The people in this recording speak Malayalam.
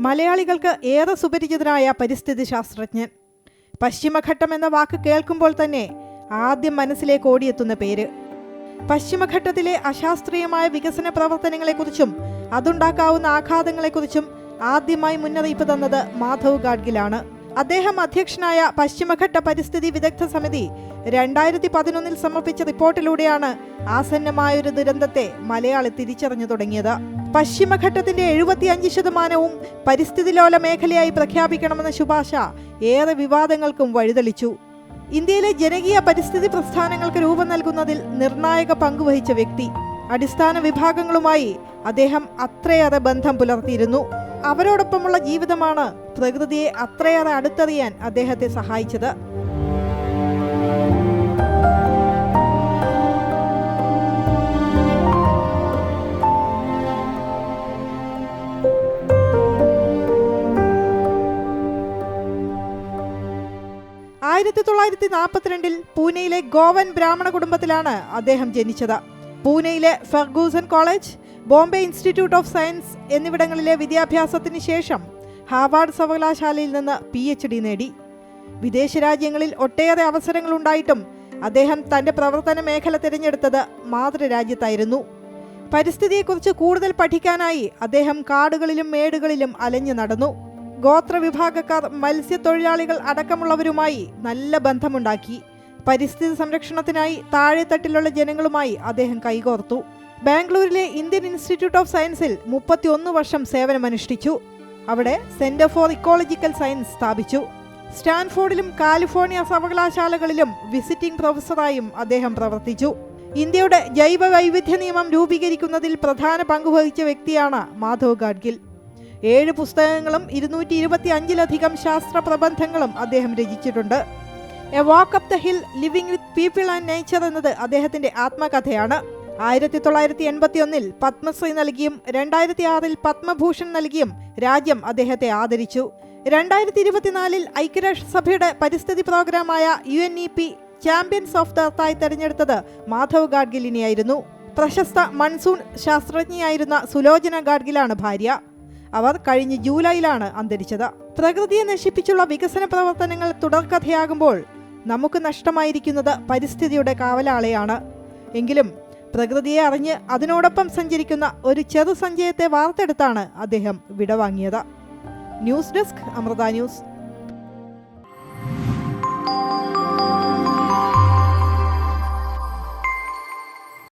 മലയാളികൾക്ക് ഏറെ സുപരിചിതനായ പരിസ്ഥിതി ശാസ്ത്രജ്ഞൻ. പശ്ചിമഘട്ടം എന്ന വാക്ക് കേൾക്കുമ്പോൾ തന്നെ ആദ്യം മനസ്സിലേക്ക് ഓടിയെത്തുന്ന പേര്. പശ്ചിമഘട്ടത്തിലെ അശാസ്ത്രീയമായ വികസന പ്രവർത്തനങ്ങളെക്കുറിച്ചും അതുണ്ടാക്കാവുന്ന ആഘാതങ്ങളെക്കുറിച്ചും ആദ്യമായി മുന്നറിയിപ്പ് തന്നത് മാധവ് ഗാഡ്ഗിലാണ്. അദ്ദേഹം അധ്യക്ഷനായ പശ്ചിമഘട്ട പരിസ്ഥിതി വിദഗ്ധ സമിതി 2011 സമർപ്പിച്ച റിപ്പോർട്ടിലൂടെയാണ് ആസന്നമായൊരു ദുരന്തത്തെ മലയാളി തിരിച്ചറിഞ്ഞു തുടങ്ങിയത്. പശ്ചിമഘട്ടത്തിന്റെ 75% പരിസ്ഥിതി ലോല മേഖലയായി പ്രഖ്യാപിക്കണമെന്ന ശുപാർശ ഏറെ വിവാദങ്ങൾക്കും വഴിതെളിച്ചു. ഇന്ത്യയിലെ ജനകീയ പരിസ്ഥിതി പ്രസ്ഥാനങ്ങൾക്ക് രൂപം നൽകുന്നതിൽ നിർണായക പങ്കുവഹിച്ച വ്യക്തി. അടിസ്ഥാന വിഭാഗങ്ങളുമായി അദ്ദേഹം അത്രയേറെ ബന്ധം പുലർത്തിയിരുന്നു. അവരോടൊപ്പമുള്ള ജീവിതമാണ് പ്രകൃതിയെ അത്രയേറെ അടുത്തറിയാൻ അദ്ദേഹത്തെ സഹായിച്ചത്. ആയിരത്തി 1942 പൂനെയിലെ ഗോവൻ ബ്രാഹ്മണ കുടുംബത്തിലാണ് അദ്ദേഹം ജനിച്ചത്. പൂനെയിലെ Fergusson college, Bombay institute of science എന്നിവിടങ്ങളിലെ വിദ്യാഭ്യാസത്തിന് ശേഷം ഹാർവാർഡ് സർവകലാശാലയിൽ നിന്ന് PhD നേടി. വിദേശ രാജ്യങ്ങളിൽ ഒട്ടേറെ അവസരങ്ങളുണ്ടായിട്ടും അദ്ദേഹം തന്റെ പ്രവർത്തന മേഖല തിരഞ്ഞെടുത്തത് മാതൃരാജ്യത്തായിരുന്നു. പരിസ്ഥിതിയെക്കുറിച്ച് കൂടുതൽ പഠിക്കാനായി അദ്ദേഹം കാടുകളിലും മേടുകളിലും അലഞ്ഞു നടന്നു. ഗോത്രവിഭാഗക്കാർ, മത്സ്യത്തൊഴിലാളികൾ അടക്കമുള്ളവരുമായി നല്ല ബന്ധമുണ്ടാക്കി. പരിസ്ഥിതി സംരക്ഷണത്തിനായി താഴെത്തട്ടിലുള്ള ജനങ്ങളുമായി അദ്ദേഹം കൈകോർത്തു. ബാംഗ്ലൂരിലെ ഇന്ത്യൻ ഇൻസ്റ്റിറ്റ്യൂട്ട് ഓഫ് സയൻസിൽ 31 വർഷം സേവനമനുഷ്ഠിച്ചു. അവിടെ സെന്റർ ഫോർ ഇക്കോളജിക്കൽ സയൻസ് സ്ഥാപിച്ചു. സ്റ്റാൻഫോർഡിലും കാലിഫോർണിയ സർവകലാശാലകളിലും വിസിറ്റിംഗ് പ്രൊഫസറായും അദ്ദേഹം പ്രവർത്തിച്ചു. ഇന്ത്യയുടെ ജൈവ വൈവിധ്യ നിയമം രൂപീകരിക്കുന്നതിൽ പ്രധാന പങ്കുവഹിച്ച വ്യക്തിയാണ് മാധവ് ഗാഡ്ഗിൽ. 7 പുസ്തകങ്ങളും 225-ലധികം ശാസ്ത്ര പ്രബന്ധങ്ങളും അദ്ദേഹം രചിച്ചിട്ടുണ്ട്. A walk up the hill, living with people and nature എന്നത് അദ്ദേഹത്തിന്റെ ആത്മകഥയാണ്. 1981 പത്മശ്രീ നൽകിയും 2006 പത്മഭൂഷൺ നൽകിയും രാജ്യം അദ്ദേഹത്തെ ആദരിച്ചു. 2024 ഐക്യരാഷ്ട്രസഭയുടെ പരിസ്ഥിതി പ്രോഗ്രാമായ UNEP ചാമ്പ്യൻസ് ഓഫ് ദ എർത്തായി തെരഞ്ഞെടുത്തത് മാധവ് ഗാഡ്ഗിലിനെയായിരുന്നു. പ്രശസ്ത മൺസൂൺ ശാസ്ത്രജ്ഞയായിരുന്ന സുലോചന ഗാഡ്ഗിലാണ് ഭാര്യ. അവർ കഴിഞ്ഞ ജൂലൈയിലാണ് അന്തരിച്ചത്. പ്രകൃതിയെ നശിപ്പിച്ചുള്ള വികസന പ്രവർത്തനങ്ങൾ തുടർക്കഥയാകുമ്പോൾ നമുക്ക് നഷ്ടമായിരിക്കുന്നത് പരിസ്ഥിതിയുടെ കാവലാളെയാണ്. എങ്കിലും പ്രകൃതിയെ അറിഞ്ഞ് അതിനോടൊപ്പം സഞ്ചരിക്കുന്ന ഒരു ചെറു സഞ്ചയത്തെ വാർത്തെടുത്താണ് അദ്ദേഹം വിടവാങ്ങിയത്. News desk, Amrita news.